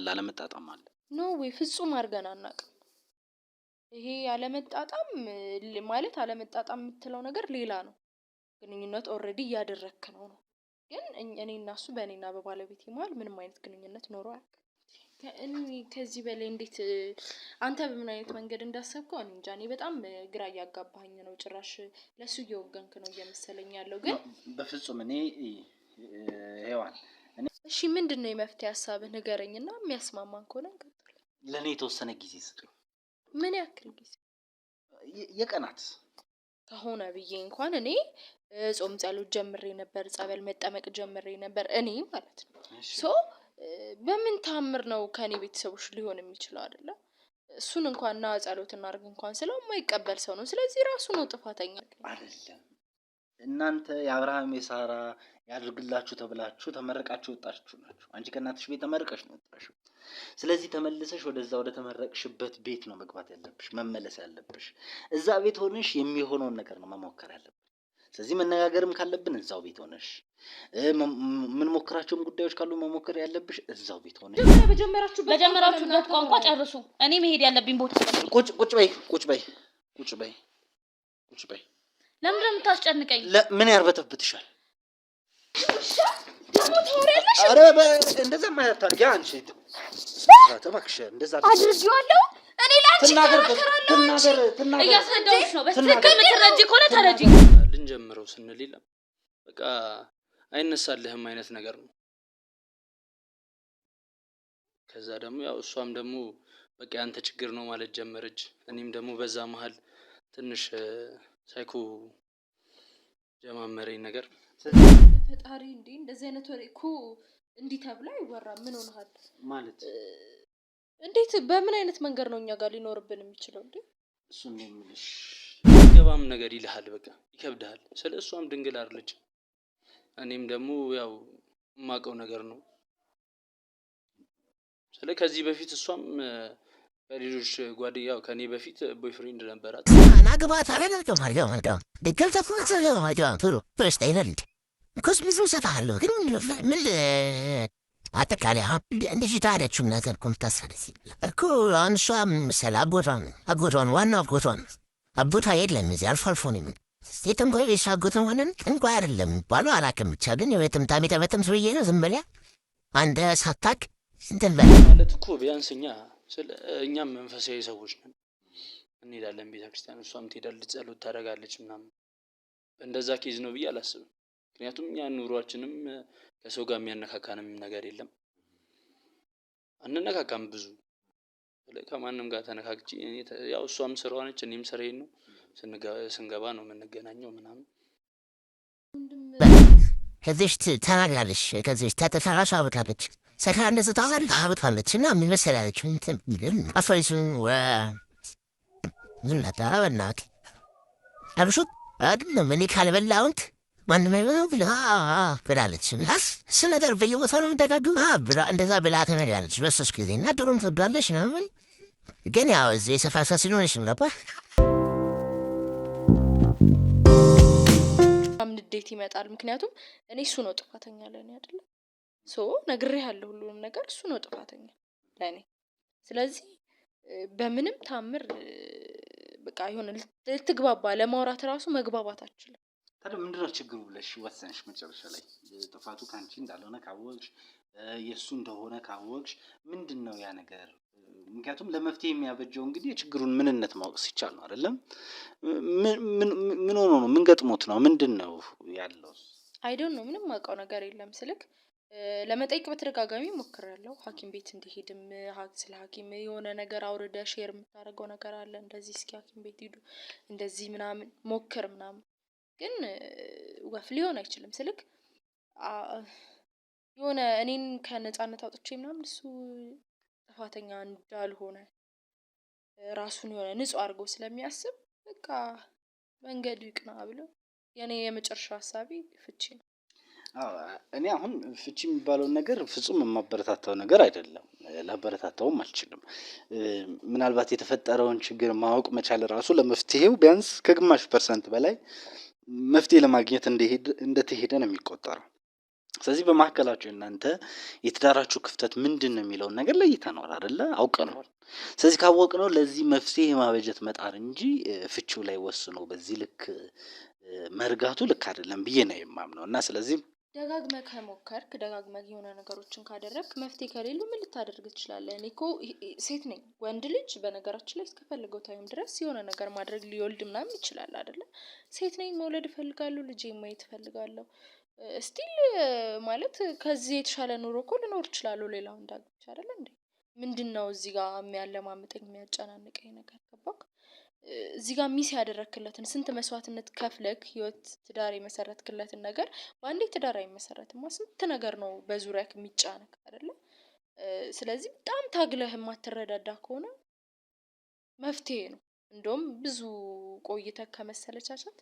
አለመጣጣም አለ። ኖ ወይ ፍጹም አድርገን አናውቅም። ይሄ አለመጣጣም ማለት አለመጣጣም የምትለው ነገር ሌላ ነው። ግንኙነት ኦልሬዲ እያደረክ ነው። ግን እኔ እና እሱ በእኔና በባለቤቴ መሀል ምንም አይነት ግንኙነት ኖሮ አያውቅም። ከዚህ በላይ እንዴት አንተ በምን አይነት መንገድ እንዳሰብከው እኔ እንጃ። እኔ በጣም ግራ እያጋባኸኝ ነው። ጭራሽ ለሱ እየወገንክ ነው እየመሰለኝ ያለው። ግን በፍጹም እኔ ሄዋን እሺ ምንድነው የመፍትሄ ሀሳብህ ንገረኝና የሚያስማማን ከሆነ እንቀጥል። ለኔ የተወሰነ ጊዜ ስጡኝ። ምን ያክል ጊዜ? የቀናት ከሆነ ብዬ እንኳን እኔ ጾም ጸሎት ጀምሬ ነበር፣ ጸበል መጠመቅ ጀምሬ ነበር እኔ ማለት ነው። ሶ በምን ታምር ነው ከኔ ቤተሰቦች ሊሆን የሚችለው አይደለ? እሱን እንኳን ና ጸሎት እናርግ እንኳን ስለው የማይቀበል ሰው ነው። ስለዚህ ራሱ ነው ጥፋተኛ አይደለም። እናንተ የአብርሃም የሳራ ያድርግላችሁ ተብላችሁ ተመረቃችሁ ወጣችሁ ናችሁ። አንቺ ከእናትሽ ቤት ተመረቀሽ ነው ወጣሽው። ስለዚህ ተመልሰሽ ወደዛ ወደ ተመረቅሽበት ቤት ነው መግባት ያለብሽ፣ መመለስ ያለብሽ። እዛ ቤት ሆነሽ የሚሆነውን ነገር ነው መሞከር ያለብሽ። ስለዚህ መነጋገርም ካለብን እዛው ቤት ሆነሽ ምን ሞክራቸውም ጉዳዮች ካሉ መሞከር ያለብሽ እዛው ቤት ሆነሽ። በጀመራችሁበት ቋንቋ ጨርሱ። እኔ መሄድ ያለብኝ ቦታ ቁጭ በይ። ለምን የምታስጨንቀኝ? ምን ያርበተብትሻል? ደግሞ ተወራለሽ። አረ እንደዛ ማለት ታርጊ አንቺ ተባክሽ እንደዛ አድርጊዋለሁ። እኔ ላንቺ ተናገር እያስረዳሁሽ ነው። በትክክል የምትረጂ ከሆነ ተረጂ። ልንጀምረው ስንል የለም በቃ አይነሳልህም አይነት ነገር ነው። ከዛ ደግሞ ያው እሷም ደግሞ በቃ ያንተ ችግር ነው ማለት ጀመረች። እኔም ደግሞ በዛ መሃል ትንሽ ሳይኮ ጀማመረኝ ነገር። ፈጣሪ እንዴ እንደዚህ አይነት ወሬ እኮ እንዲህ ተብላ ይወራ። ምን ሆነሃል ማለት እንዴት በምን አይነት መንገድ ነው እኛ ጋር ሊኖርብን የሚችለው? እንዴ እሱን ነው የምልሽ። ገባም ነገር ይልሃል፣ በቃ ይከብዳል። ስለሷም ድንግል አይደለች። እኔም ደግሞ ያው የማውቀው ነገር ነው። ከዚህ በፊት እሷም ከሌሎች ጓደኛው ከኔ በፊት ቦይፍሬንድ ነበራት። ናግባት አረጋግጠው ማለት ደከል ተፈጽ ለማጃን ጥሩ ፈስተይነልድ ኮስ ብዙ ሰፋለሁ ግን ምን አጠቃላይ እንደዚህ ታደችም ነገር ኮምታሰለሲ እኮ አንሷም አጎቷን ዋናው አጎቷ የለም እዚህ አልፎ አልፎ ነው። ሴትም ቆይ የሻጎት ሆነን እንኳን አይደለም ባሉ አላውቅም። ብቻ ግን የቤትም ታሚተመተም ሰውዬ ነው። ዝም ብለህ አንተ ሳታውቅ እንትን በል ማለት እኮ ቢያንስ እኛም መንፈሳዊ ሰዎች ነን፣ እንሄዳለን ቤተክርስቲያን፣ እሷም ትሄዳለች፣ ጸሎት ታደርጋለች ምናምን። እንደዛ ኬዝ ነው ብዬ አላስብም። ምክንያቱም ያ ኑሯችንም ከሰው ጋር የሚያነካካንም ነገር የለም፣ አንነካካም ብዙ። ከማንም ጋር ተነካክቼ ያው እሷም ስራዋ ነች፣ እኔም ስራዬ ነው። ስንገባ ነው የምንገናኘው ምናምን። ከዚህ ተናግራለች፣ ከዚህ ተተራራሽ አብታለች፣ ሰካ እንደዚህ አብታለች እና ምን መሰላለች እንትን አፈሪሱ ዝምታ በእናት አብሹት አይደለም እኔ ካልበላሁት ማንም አይበላው ብላለች። ስለደር በየቦታው ነው የምትደጋግም ብላ እንደዛ ብላ ተናግራለች። በሶስት ጊዜ እና ድሮም ትወዳለች ነው። ግን ያው እዚህ የሰፋሳ ሲሆንሽ ነበር ንዴት ይመጣል። ምክንያቱም እኔ እሱ ነው ጥፋተኛ ለኔ አይደለ? ነግሬሃለሁ ሁሉንም ነገር እሱ ነው ጥፋተኛ ለኔ። ስለዚህ በምንም ታምር በቃ ይሁን ልትግባባ ለማውራት ራሱ መግባባት አትችልም። ታዲያ ምንድነው ችግሩ ብለሽ ወሰንሽ? መጨረሻ ላይ ጥፋቱ ካንቺ እንዳልሆነ ካወቅሽ የሱ እንደሆነ ካወቅሽ ምንድነው ያ ነገር? ምክንያቱም ለመፍትሄ የሚያበጀው እንግዲህ የችግሩን ምንነት ማወቅ ሲቻል ነው አይደለም? ምን ሆኖ ነው? ምን ገጥሞት ነው? ምንድነው ያለው? አይዶን ነው ምንም ማውቀው ነገር የለም። ስልክ ለመጠየቅ በተደጋጋሚ ሞክሬያለሁ። ሐኪም ቤት እንዲሄድም ስለ ሐኪም የሆነ ነገር አውርደ ሼር የምታደርገው ነገር አለ፣ እንደዚህ እስኪ ሐኪም ቤት ሂዱ እንደዚህ ምናምን ሞክር ምናምን፣ ግን ወፍ ሊሆን አይችልም። ስልክ የሆነ እኔን ከነጻነት አውጥቼ ምናምን እሱ ጥፋተኛ እንዳልሆነ ራሱን የሆነ ንጹህ አድርጎ ስለሚያስብ በቃ መንገዱ ይቅና ብሎ የኔ የመጨረሻ ሐሳቤ ፍቺ ነው። እኔ አሁን ፍቺ የሚባለው ነገር ፍጹም የማበረታታው ነገር አይደለም፣ ላበረታታውም አልችልም። ምናልባት የተፈጠረውን ችግር ማወቅ መቻል ራሱ ለመፍትሄው ቢያንስ ከግማሽ % በላይ መፍትሄ ለማግኘት እንደተሄደ ነው የሚቆጠረው። ስለዚህ በመካከላችሁ እናንተ የትዳራችሁ ክፍተት ምንድን ነው የሚለውን ነገር ለይተነዋል አይደለ? አውቀነዋል። ስለዚህ ካወቅነው ለዚህ መፍትሄ ማበጀት መጣር እንጂ ፍቺው ላይ ወስኖ በዚህ ልክ መርጋቱ ልክ አይደለም ብዬ ነው የማምነው። እና ስለዚህ ደጋግመህ ከሞከርክ ደጋግመህ የሆነ ነገሮችን ካደረግክ መፍትሄ ከሌሉ ምን ልታደርግ ትችላለህ? እኔ እኮ ሴት ነኝ። ወንድ ልጅ በነገራችን ላይ እስከፈለገው ታይም ድረስ የሆነ ነገር ማድረግ ሊወልድ ምናምን ይችላል አይደለ? ሴት ነኝ፣ መውለድ እፈልጋለሁ፣ ልጄ ማየት እፈልጋለሁ። ስቲል ማለት ከዚህ የተሻለ ኑሮ እኮ ልኖር እችላለሁ ሌላው እንዳግብቻ አይደለ እንዴ? ምንድነው እዚህ ጋር የሚያለማምጠኝ የሚያጨናንቀኝ ነገር ገባክ? እዚህ ጋር ሚስ ያደረክለትን ስንት መስዋዕትነት ከፍለክ ህይወት ትዳር የመሰረትክለትን ነገር በአንዴ ትዳር አይመሰረትማ። ስንት ነገር ነው በዙሪያክ የሚጫነክ አይደለ? ስለዚህ በጣም ታግለህ የማትረዳዳ ከሆነ መፍትሄ ነው። እንደውም ብዙ ቆይተህ ከመሰለቻቻት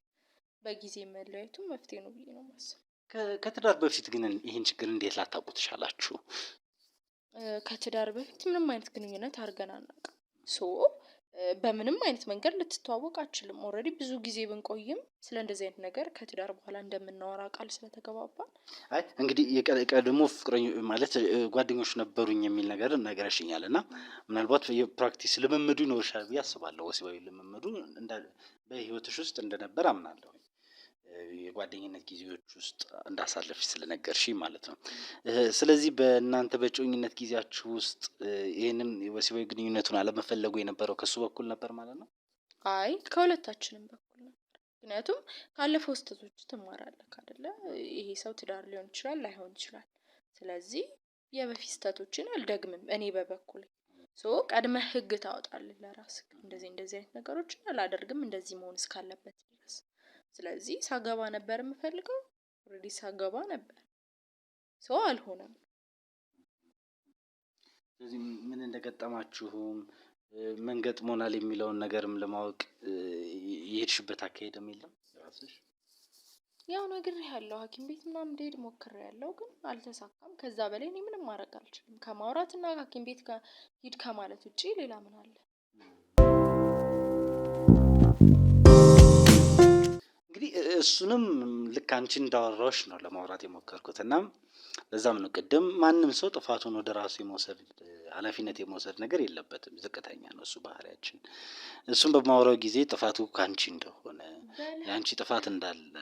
በጊዜ መለያየቱ መፍትሄ ነው ብዬ ነው የማስበው። ከትዳር በፊት ግን ይህን ችግር እንዴት ላታውቁ ትችላላችሁ? ከትዳር በፊት ምንም አይነት ግንኙነት አድርገን አናውቅም። በምንም አይነት መንገድ ልትተዋወቅ አችልም። ኦልሬዲ ብዙ ጊዜ ብንቆይም ስለ እንደዚህ አይነት ነገር ከትዳር በኋላ እንደምናወራ ቃል ስለተገባባን አይ እንግዲህ የቀድሞ ፍቅረኛ ማለት ጓደኞች ነበሩኝ የሚል ነገር ነገርሽኛል እና ምናልባት የፕራክቲስ ልምምዱ ይኖርሻል ብዬ አስባለሁ። ወሲባዊ ልምምዱ በህይወትሽ ውስጥ እንደነበር አምናለሁ። የጓደኝነት ጊዜዎች ውስጥ እንዳሳለፍሽ ስለነገርሽኝ ማለት ነው። ስለዚህ በእናንተ በጮኝነት ጊዜያችሁ ውስጥ ይህንን ወሲባዊ ግንኙነቱን አለመፈለጉ የነበረው ከሱ በኩል ነበር ማለት ነው? አይ ከሁለታችንም በኩል ነበር። ምክንያቱም ካለፈው ስህተቶች ትማራለህ አይደለ? ይሄ ሰው ትዳር ሊሆን ይችላል ላይሆን ይችላል። ስለዚህ የበፊት ስህተቶችን አልደግምም እኔ በበኩል ቀድመህ ህግ ታወጣለህ ለራስህ። እንደዚህ አይነት ነገሮችን አላደርግም እንደዚህ መሆን እስካለበት ድረስ። ስለዚህ ሳገባ ነበር የምፈልገው። ኦልሬዲ ሳገባ ነበር አልሆነም። ስለዚህ ምን እንደገጠማችሁም ምን ገጥሞናል የሚለውን ነገርም ለማወቅ የሄድሽበት አካሄድም የለም ራስሽ? ያው ነግሬሃለሁ፣ ሐኪም ቤት ምናምን እንደሄድ ሞክሬያለሁ፣ ግን አልተሳካም። ከዛ በላይ እኔ ምንም ማድረግ አልችልም። ከማውራትና ሐኪም ቤት ሂድ ከማለት ውጪ ሌላ ምን አለ? እንግዲህ እሱንም ልክ አንቺ እንዳወራሽ ነው ለማውራት የሞከርኩት እና ለዛም ነው ቅድም ማንም ሰው ጥፋቱን ወደ ራሱ የመውሰድ ኃላፊነት የመውሰድ ነገር የለበትም። ዝቅተኛ ነው እሱ ባህሪያችን። እሱም በማውራው ጊዜ ጥፋቱ ካንቺ እንደሆነ ያንቺ ጥፋት እንዳለ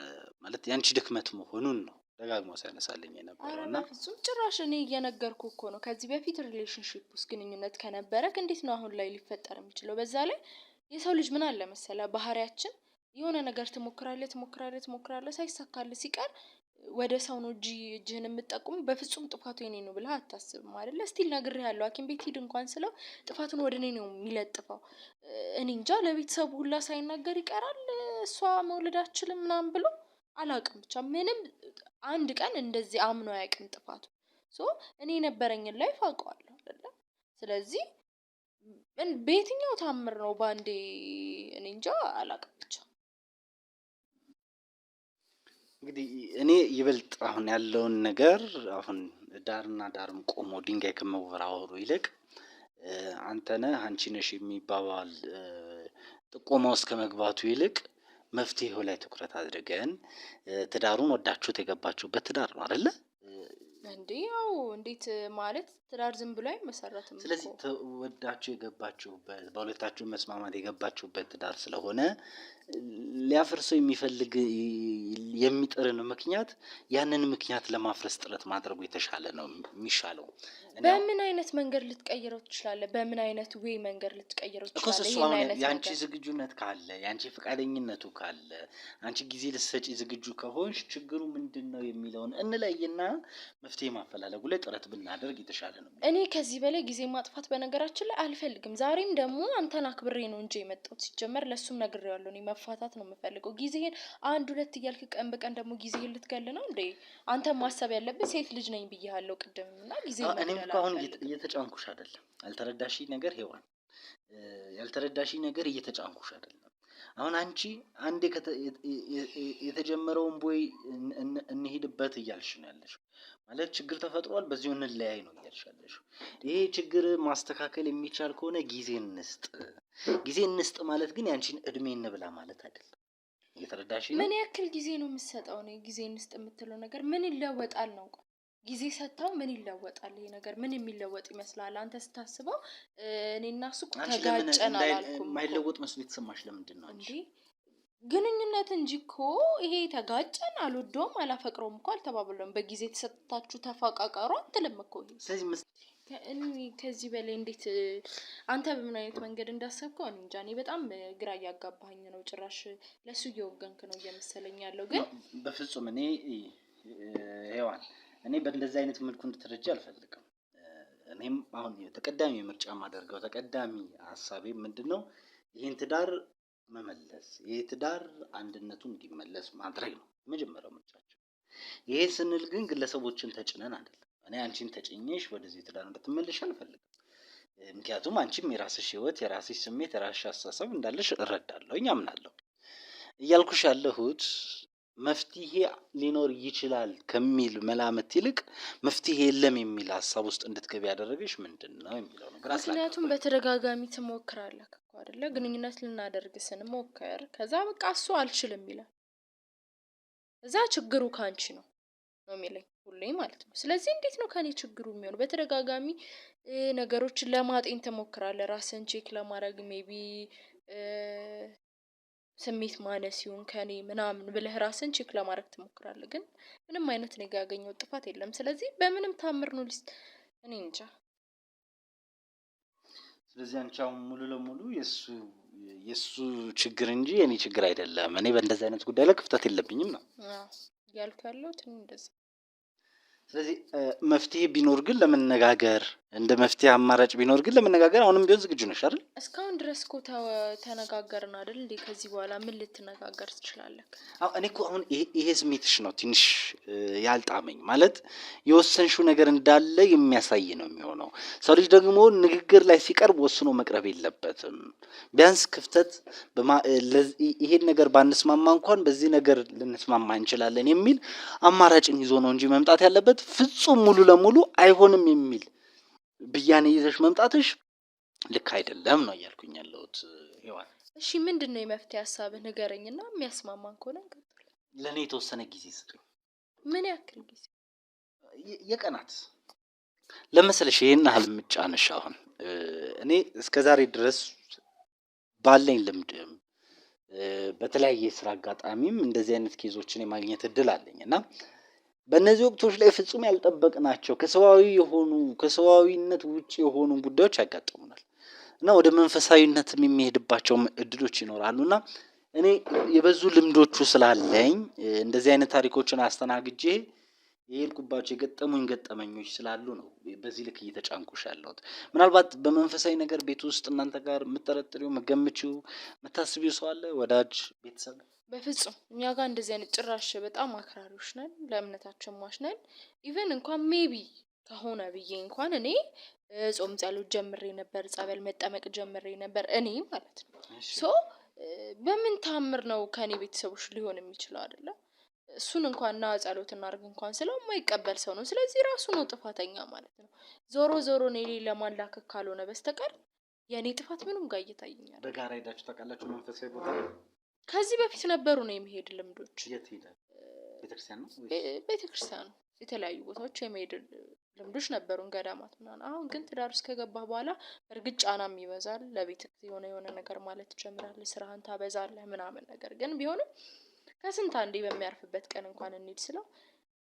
ማለት ያንቺ ድክመት መሆኑን ነው ደጋግሞ ሲያነሳልኝ የነበረው እና ፍጹም ጭራሽ እኔ እየነገርኩ እኮ ነው። ከዚህ በፊት ሪሌሽንሺፕ ውስጥ ግንኙነት ከነበረክ እንዴት ነው አሁን ላይ ሊፈጠር የሚችለው? በዛ ላይ የሰው ልጅ ምን አለ መሰለ ባህሪያችን የሆነ ነገር ትሞክራለህ ሳይሳካልህ ሲቀር ወደ ሰው ነው እጅህን የምትጠቁም። በፍጹም ጥፋቱ የኔ ነው ብለህ አታስብም አይደለ? ስቲል ነግሬሃለሁ፣ ሐኪም ቤት ሂድ እንኳን ስለው ጥፋቱን ወደ እኔ ነው የሚለጥፈው። እኔ እንጃ ለቤተሰቡ ሁላ ሳይናገር ይቀራል እሷ መውለድ አትችልም ምናምን ብሎ አላውቅም። ብቻ ምንም አንድ ቀን እንደዚህ አምኖ አያውቅም ጥፋቱ። እኔ የነበረኝን ላይፍ አውቀዋለሁ አይደለ? ስለዚህ በየትኛው ታምር ነው ባንዴ እኔ እንጃ አላውቅም። ብቻ እንግዲህ እኔ ይበልጥ አሁን ያለውን ነገር አሁን ዳርና ዳርም ቆሞ ድንጋይ ከመወራወሩ ይልቅ አንተነህ አንቺ ነሽ የሚባባል ጥቆማ ውስጥ ከመግባቱ ይልቅ መፍትሄው ላይ ትኩረት አድርገን ትዳሩን ወዳችሁት የገባችሁበት ትዳር ነው አይደለ? እንዴ ያው እንዴት ማለት ትዳር ዝም ብሎ አይመሰረትም። ስለዚህ ወዳችሁ የገባችሁበት በሁለታችሁ መስማማት የገባችሁበት ትዳር ስለሆነ ሊያፈርሰው የሚፈልግ የሚጥርን ምክንያት ያንን ምክንያት ለማፍረስ ጥረት ማድረጉ የተሻለ ነው የሚሻለው። በምን አይነት መንገድ ልትቀይረው ትችላለህ? በምን አይነት ወይ መንገድ ልትቀይረው ትችላለህ? ያንቺ ዝግጁነት ካለ ያንቺ ፈቃደኝነቱ ካለ አንቺ ጊዜ ልትሰጪ ዝግጁ ከሆንሽ ችግሩ ምንድነው የሚለውን እንለይና መፍትሄ ማፈላለጉ ላይ ጥረት ብናደርግ የተሻለ ነው። እኔ ከዚህ በላይ ጊዜ ማጥፋት በነገራችን ላይ አልፈልግም። ዛሬም ደግሞ አንተን አክብሬ ነው እንጂ የመጣሁት። ሲጀመር ለሱም ነግሬዋለሁ እኔ መፋታት ነው የምፈልገው። ጊዜህን አንድ ሁለት እያልክ ቀን በቀን ደግሞ ጊዜህን ልትገል ነው እንዴ? አንተ ማሰብ ያለብህ ሴት ልጅ ነኝ ብዬሃለሁ ቅድምና ጊዜ እኔም አሁን እየተጫንኩሽ አይደለም። ያልተረዳሽ ነገር ሄዋን ያልተረዳሽ ነገር እየተጫንኩሽ አይደለም። አሁን አንቺ አንዴ የተጀመረውን ቦይ እንሄድበት እያልሽ ነው ያለሽ። ማለት ችግር ተፈጥሯል በዚሁ እንለያይ ነው እያልሽ ያለሽ። ይሄ ችግር ማስተካከል የሚቻል ከሆነ ጊዜ እንስጥ ማለት ግን ያንቺን እድሜ እንብላ ማለት አይደለም። እየተረዳሽ ነው? ምን ያክል ጊዜ ነው የምትሰጠው? ነው ጊዜ እንስጥ የምትለው ነገር ምን ይለወጣል ነው? ጊዜ ሰጥተው ምን ይለወጣል? ይሄ ነገር ምን የሚለወጥ ይመስላል አንተ ስታስበው? እኔና እሱ ተጋጨን አላልኩም። የማይለወጥ መስሎ የተሰማሽ ለምንድን ነው አንቺ? ግንኙነት እንጂ እኮ ይሄ ተጋጨን አልወደውም አላፈቅረውም እኮ አልተባብለም። በጊዜ ተሰጥታችሁ ተፋቃቀሩ አትልም እኮ። ስለዚህ ከዚህ በላይ እንዴት አንተ በምን አይነት መንገድ እንዳሰብከው እኔ እንጃ። እኔ በጣም ግራ እያጋባኸኝ ነው። ጭራሽ ለሱ እየወገንክ ነው እየመሰለኝ ያለው። ግን በፍጹም እኔ ሔዋን እኔ በእንደዚህ አይነት መልኩ እንድትረጂ አልፈልግም። እኔም አሁን ተቀዳሚ ምርጫ ማደርገው ተቀዳሚ ሀሳቤ ምንድነው ይሄን ትዳር መመለስ፣ ይሄ ትዳር አንድነቱ እንዲመለስ ማድረግ ነው የመጀመሪያው ምርጫቸው። ይሄ ስንል ግን ግለሰቦችን ተጭነን አይደለም። እኔ አንቺን ተጭኘሽ ወደዚህ ትዳር እንድትመለሽ አልፈልግም። ምክንያቱም አንቺም የራስሽ ህይወት፣ የራስሽ ስሜት፣ የራስሽ አስተሳሰብ እንዳለሽ እረዳለሁ፣ አምናለሁ። እያልኩሽ ያለሁት መፍትሄ ሊኖር ይችላል ከሚል መላመት ይልቅ መፍትሄ የለም የሚል ሀሳብ ውስጥ እንድትገቢ ያደረገሽ ምንድነው የሚለው ነው። ምክንያቱም በተደጋጋሚ ትሞክራለህ እኮ አይደለ? ግንኙነት ልናደርግ ስንሞክር ከዛ በቃ እሱ አልችልም ይላል። እዛ ችግሩ ካንቺ ነው የሚለኝ ሁሌ ማለት ነው። ስለዚህ እንዴት ነው ከኔ ችግሩ የሚሆነው? በተደጋጋሚ ነገሮችን ለማጤን ትሞክራለህ፣ ራስን ቼክ ለማድረግ ሜቢ ስሜት ማነስ ይሁን ከኔ ምናምን ብለህ ራስን ቼክ ለማድረግ ትሞክራለህ። ግን ምንም አይነት ነገር ያገኘው ጥፋት የለም። ስለዚህ በምንም ታምር ነው እኔ እንጃ። ስለዚህ አንቺ አሁን ሙሉ ለሙሉ የሱ ችግር እንጂ የኔ ችግር አይደለም፣ እኔ በእንደዚህ አይነት ጉዳይ ላይ ክፍተት የለብኝም ነው ያልኩ ያለሁት እንደዛ። ስለዚህ መፍትሄ ቢኖር ግን ለመነጋገር እንደ መፍትሄ አማራጭ ቢኖር ግን ለመነጋገር አሁንም ቢሆን ዝግጁ ነሽ አይደል? እስካሁን ድረስ እኮ ተነጋገርን አይደል እንዴ? ከዚህ በኋላ ምን ልትነጋገር ትችላለህ? እኔ እኮ አሁን ይሄ ስሜትሽ ነው ትንሽ ያልጣመኝ። ማለት የወሰንሽው ነገር እንዳለ የሚያሳይ ነው የሚሆነው። ሰው ልጅ ደግሞ ንግግር ላይ ሲቀርብ ወስኖ መቅረብ የለበትም። ቢያንስ ክፍተት ይሄን ነገር ባንስማማ እንኳን በዚህ ነገር ልንስማማ እንችላለን የሚል አማራጭን ይዞ ነው እንጂ መምጣት ያለበት ፍጹም ሙሉ ለሙሉ አይሆንም የሚል ብያኔ ይዘሽ መምጣትሽ ልክ አይደለም ነው እያልኩኝ ያለሁት ሔዋን። እሺ ምንድነው የመፍትሄ ሀሳብህ ንገረኝና የሚያስማማን ከሆነ እንቀጥል። ለኔ የተወሰነ ጊዜ ስጡኝ። ምን ያክል ጊዜ? የቀናት ለምሳሌ ይሄን ያህል ምጫነሽ አሁን እኔ እስከዛሬ ድረስ ባለኝ ልምድም በተለያየ ስራ አጋጣሚም እንደዚህ አይነት ኬዞችን የማግኘት እድል አለኝና በእነዚህ ወቅቶች ላይ ፍጹም ያልጠበቅናቸው ከሰዋዊነት ውጪ የሆኑ ጉዳዮች ያጋጥሙናል እና ወደ መንፈሳዊነትም የሚሄድባቸው እድሎች ይኖራሉና እኔ የበዙ ልምዶቹ ስላለኝ እንደዚህ አይነት ታሪኮችን አስተናግጄ የሄድኩባቸው የገጠሙኝ ገጠመኞች ስላሉ ነው በዚህ ልክ እየተጫንኩሽ ያለሁት። ምናልባት በመንፈሳዊ ነገር ቤት ውስጥ እናንተ ጋር የምትጠረጥሪው የምትገምቺው የምታስቢው ሰው አለ? ወዳጅ፣ ቤተሰብ? በፍጹም እኛ ጋር እንደዚህ አይነት ጭራሽ በጣም አክራሪዎች ነን፣ ለእምነታችን ሟች ነን። ኢቨን እንኳን ሜቢ ከሆነ ብዬ እንኳን እኔ ጾም ጸሎት ጀምሬ ነበር፣ ጸበል መጠመቅ ጀምሬ ነበር እኔ ማለት ነው። ሶ በምን ታምር ነው ከኔ ቤተሰቦች ሊሆን የሚችለው አይደለ? እሱን እንኳን ና ጸሎት እናርግ እንኳን ስለው የማይቀበል ሰው ነው። ስለዚህ ራሱ ነው ጥፋተኛ ማለት ነው። ዞሮ እኔ ለማላከክ ካልሆነ በስተቀር የኔ ጥፋት ምንም ጋር እየታየኛል። በጋራ ሄዳችሁ ታውቃላችሁ? መንፈሳዊ ቦታ ከዚህ በፊት ነበሩ ነው የመሄድ ልምዶች። የት ሄዳል? ቤተክርስቲያን ነው? ቤተክርስቲያን ነው። የተለያዩ ቦታዎች የመሄድ ልምዶች ነበሩን፣ ገዳማት ምናምን። አሁን ግን ትዳር ውስጥ ከገባህ በኋላ እርግጥ ጫናም ይበዛል። ለቤት የሆነ ነገር ማለት ትጀምራለህ፣ ስራህን ታበዛለህ ምናምን። ነገር ግን ቢሆንም ከስንት አንዴ በሚያርፍበት ቀን እንኳን እንሂድ ስለው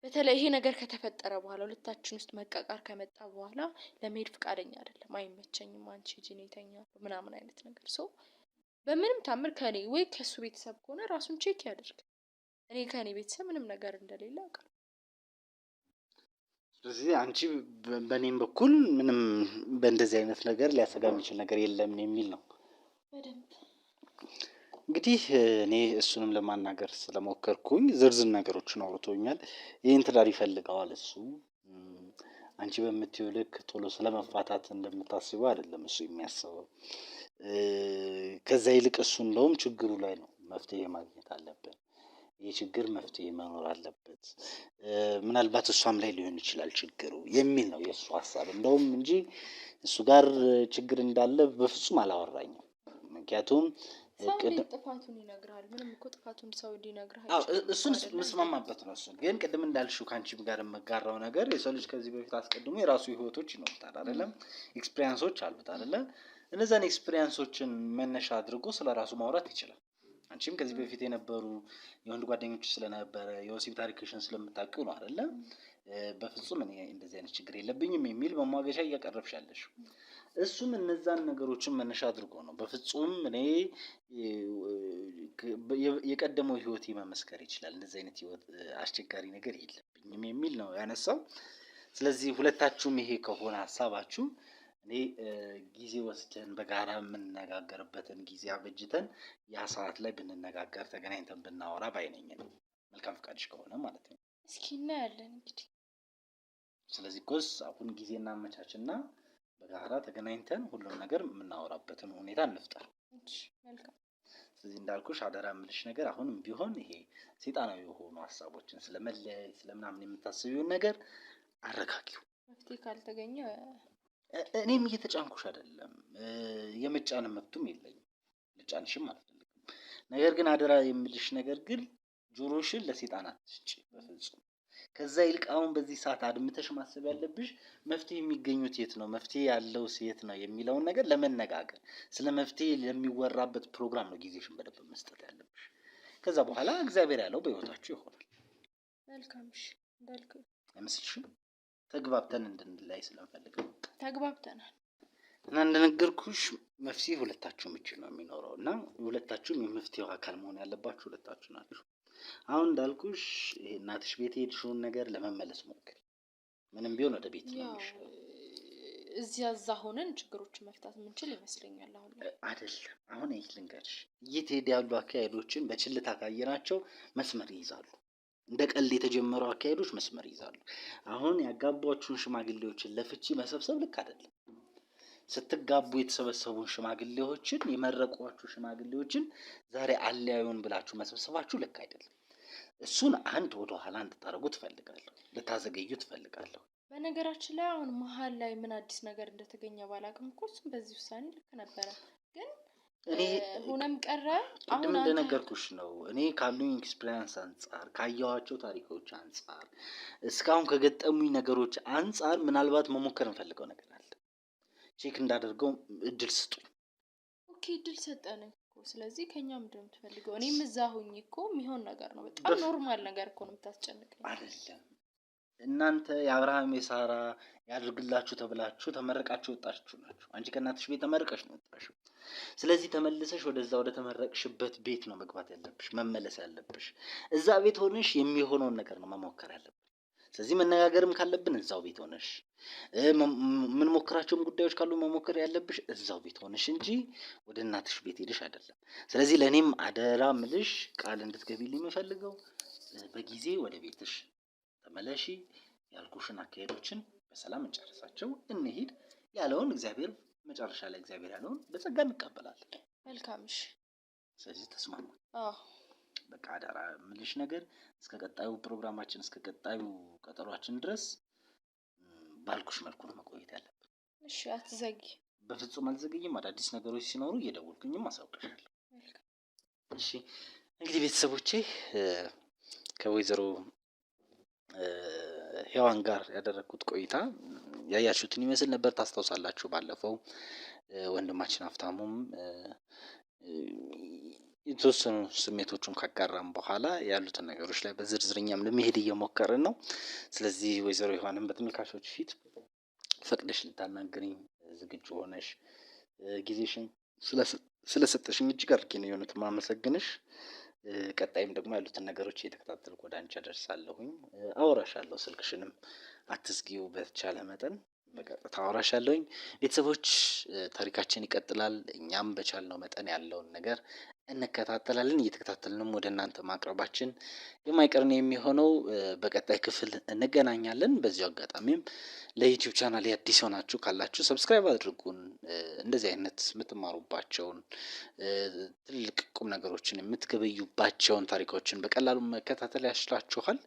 በተለይ ይሄ ነገር ከተፈጠረ በኋላ ሁለታችን ውስጥ መቃቃር ከመጣ በኋላ ለመሄድ ፈቃደኛ አይደለም። አይመቸኝም፣ አንቺ ሂጂ እኔ እተኛለሁ ምናምን አይነት ነገር። ሶ በምንም ታምር ከኔ ወይ ከሱ ቤተሰብ ከሆነ ራሱን ቼክ ያድርግ። እኔ ከኔ ቤተሰብ ምንም ነገር እንደሌለ አውቃለሁ። ስለዚህ አንቺ በእኔም በኩል ምንም በእንደዚህ አይነት ነገር ሊያሰጋ የሚችል ነገር የለም የሚል ነው። በደንብ እንግዲህ እኔ እሱንም ለማናገር ስለሞከርኩኝ ዝርዝር ነገሮችን አውርቶኛል። ይህን ትዳር ይፈልገዋል እሱ። አንቺ በምትይው ልክ ቶሎ ስለመፋታት እንደምታስበው አይደለም እሱ የሚያስበው። ከዛ ይልቅ እሱ እንደውም ችግሩ ላይ ነው መፍትሄ ማግኘት አለብን፣ ይህ ችግር መፍትሄ መኖር አለበት፣ ምናልባት እሷም ላይ ሊሆን ይችላል ችግሩ የሚል ነው የእሱ ሀሳብ እንደውም እንጂ እሱ ጋር ችግር እንዳለ በፍጹም አላወራኝም። ምክንያቱም ሰው ጥፋቱን ይነግራል። ምንም እኮ ጥፋቱን ሰው ሊነግርህ እሱን መስማማበት ነው። እሱን ግን ቅድም እንዳልሽው ከአንቺ ጋር የምጋራው ነገር የሰው ልጅ ከዚህ በፊት አስቀድሞ የራሱ ህይወቶች ይኖሩታል አይደለም? ኤክስፒሪየንሶች አሉት አይደለ? እነዛን ኤክስፒሪየንሶችን መነሻ አድርጎ ስለራሱ ማውራት ይችላል። አንቺም ከዚህ በፊት የነበሩ የወንድ ጓደኞች ስለነበረ የወሲብ ታሪክሽን ስለምታውቂው ነው አይደለ? በፍጹም እኔ እንደዚህ አይነት ችግር የለብኝም የሚል መሟገቻ እያቀረብሽ ያለሽ። እሱም እነዛን ነገሮችን መነሻ አድርጎ ነው በፍጹም እኔ የቀደመው ህይወት መመስከር ይችላል፣ እንደዚህ አይነት ህይወት አስቸጋሪ ነገር የለብኝም የሚል ነው ያነሳው። ስለዚህ ሁለታችሁም ይሄ ከሆነ ሀሳባችሁ እኔ ጊዜ ወስደን በጋራ የምንነጋገርበትን ጊዜ አበጅተን ያ ሰዓት ላይ ብንነጋገር ተገናኝተን ብናወራ ባይነኝ ነው። መልካም ፈቃድሽ ከሆነ ማለት ነው። እስኪ እናያለን እንግዲህ። ስለዚህ ኮስ አሁን ጊዜ እናመቻችና በጋራ ተገናኝተን ሁሉም ነገር የምናወራበትን ሁኔታ እንፍጠር። መልካም። ስለዚህ እንዳልኩሽ አደራ የምልሽ ነገር አሁንም ቢሆን ይሄ ሰይጣናዊ የሆኑ ሀሳቦችን ስለመለያየት ስለምናምን የምታስቢውን ነገር አረጋጊው። መፍትሄ ካልተገኘ እኔም እየተጫንኩሽ አይደለም፣ የመጫን መብቱም የለኝም፣ ልጫንሽም አልፈልግም። ነገር ግን አደራ የምልሽ ነገር ግን ጆሮሽን ለሰይጣን አትስጪ በፍጹም። ከዛ ይልቅ አሁን በዚህ ሰዓት አድምተሽ ማሰብ ያለብሽ መፍትሄ የሚገኙት የት ነው፣ መፍትሄ ያለው የት ነው የሚለውን ነገር ለመነጋገር ስለ መፍትሄ ለሚወራበት ፕሮግራም ነው ጊዜሽን በደንብ መስጠት ያለብሽ። ከዛ በኋላ እግዚአብሔር ያለው በህይወታችሁ ይሆናል። መልካም። እሺ እንዳልከው አይመስልሽም? ተግባብተን እንድንላይ ስለምፈልግ ነው። ተግባብተናል። እና እንደነገርኩሽ መፍትሄ ሁለታችሁም እጅ ነው የሚኖረው እና ሁለታችሁም የመፍትሄው አካል መሆን ያለባችሁ ሁለታችሁ ናችሁ። አሁን እንዳልኩሽ ይሄ እናትሽ ቤት የሄድሽውን ነገር ለመመለስ ሞክሪ። ምንም ቢሆን ወደ ቤት ነው የሚሻለው። እዛ ሆነን ችግሮችን መፍታት የምንችል ይመስለኛል። አሁን አይደለም። አሁን ይሄ ልንገርሽ፣ እየተሄደ ያሉ አካሄዶችን በችልታ ካየናቸው መስመር ይይዛሉ። እንደ ቀልድ የተጀመሩ አካሄዶች መስመር ይይዛሉ። አሁን ያጋቧችሁን ሽማግሌዎችን ለፍቺ መሰብሰብ ልክ አይደለም። ስትጋቡ የተሰበሰቡን ሽማግሌዎችን የመረቋችሁ ሽማግሌዎችን ዛሬ አለያዩን ብላችሁ መሰብሰባችሁ ልክ አይደለም። እሱን አንድ ወደ ኋላ እንድታረጉ ትፈልጋለሁ፣ ልታዘገዩ ትፈልጋለሁ። በነገራችን ላይ አሁን መሀል ላይ ምን አዲስ ነገር እንደተገኘ ባላቅም እኮ እሱም በዚህ ውሳኔ ልክ ነበረ። ግን እኔ ሆነም ቀረ አሁን እንደነገርኩሽ ነው። እኔ ካሉኝ ኤክስፒሪየንስ አንጻር ካየኋቸው ታሪኮች አንጻር እስካሁን ከገጠሙኝ ነገሮች አንጻር ምናልባት መሞከር እንፈልገው ነገር አለ። ቼክ እንዳደርገው እድል ስጡኝ። ኦኬ እድል ሰጠን እኮ። ስለዚህ ከኛ ምንድን ነው የምትፈልገው? እኔም እዛ ሆኜ እኮ የሚሆን ነገር ነው። በጣም ኖርማል ነገር እኮ ነው የምታስጨንቀኝ። አይደለም እናንተ የአብርሃም የሳራ ያድርግላችሁ ተብላችሁ ተመረቃችሁ ወጣችሁ ናችሁ። አንቺ ከእናትሽ ቤት ተመርቀሽ ነው ወጣሽው። ስለዚህ ተመልሰሽ ወደዛ ወደ ተመረቅሽበት ቤት ነው መግባት ያለብሽ፣ መመለስ ያለብሽ። እዛ ቤት ሆነሽ የሚሆነውን ነገር ነው መሞከር ያለብሽ። ስለዚህ መነጋገርም ካለብን እዛው ቤት ሆነሽ፣ ምን ሞክራቸውም ጉዳዮች ካሉ መሞከር ያለብሽ እዛው ቤት ሆነሽ እንጂ ወደ እናትሽ ቤት ሄደሽ አይደለም። ስለዚህ ለእኔም አደራ ምልሽ ቃል እንድትገቢልኝ የምፈልገው በጊዜ ወደ ቤትሽ ተመለሺ። ያልኩሽን አካሄዶችን በሰላም እንጨርሳቸው፣ እንሂድ። ያለውን እግዚአብሔር መጨረሻ ላይ እግዚአብሔር ያለውን በጸጋ እንቀበላለን። መልካም። እሺ ስለዚህ ተስማማ። በቃ አደራ ምልሽ ነገር እስከ ቀጣዩ ፕሮግራማችን እስከ ቀጣዩ ቀጠሯችን ድረስ ባልኩሽ መልኩ ነው መቆየት ያለብን። እሺ አትዘጊ። በፍጹም አልዘገይም። አዳዲስ ነገሮች ሲኖሩ እየደወልኩኝም አሳውቅሻለሁ። እሺ እንግዲህ ቤተሰቦቼ ከወይዘሮ ሔዋን ጋር ያደረኩት ቆይታ ያያችሁትን ይመስል ነበር። ታስታውሳላችሁ ባለፈው ወንድማችን ሀብታሙም የተወሰኑ ስሜቶቹን ካጋራም በኋላ ያሉትን ነገሮች ላይ በዝርዝርኛም ለመሄድ እየሞከርን ነው። ስለዚህ ወይዘሮ ሔዋንም በተመልካቾች ፊት ፈቅደሽ ልታናግሪኝ ዝግጁ ሆነሽ ጊዜሽን ስለሰጠሽኝ እጅግ አድርጌ ነው የሆኑት ማመሰግንሽ። ቀጣይም ደግሞ ያሉትን ነገሮች እየተከታተልኩ ወደ አንቺ አደርሳለሁኝ። አወራሻለሁ። ስልክሽንም አትዝጊው፣ በተቻለ መጠን በቀጥታ አወራሻለሁኝ። ቤተሰቦች ታሪካችን ይቀጥላል። እኛም በቻልነው መጠን ያለውን ነገር እንከታተላለን። እየተከታተልንም ወደ እናንተ ማቅረባችን የማይቀርን የሚሆነው በቀጣይ ክፍል እንገናኛለን። በዚሁ አጋጣሚም ለዩቲዩብ ቻናል አዲስ ሆናችሁ ካላችሁ ሰብስክራይብ አድርጉን። እንደዚህ አይነት የምትማሩባቸውን ትልቅ ቁም ነገሮችን የምትገበዩባቸውን ታሪኮችን በቀላሉ መከታተል ያስችላችኋል።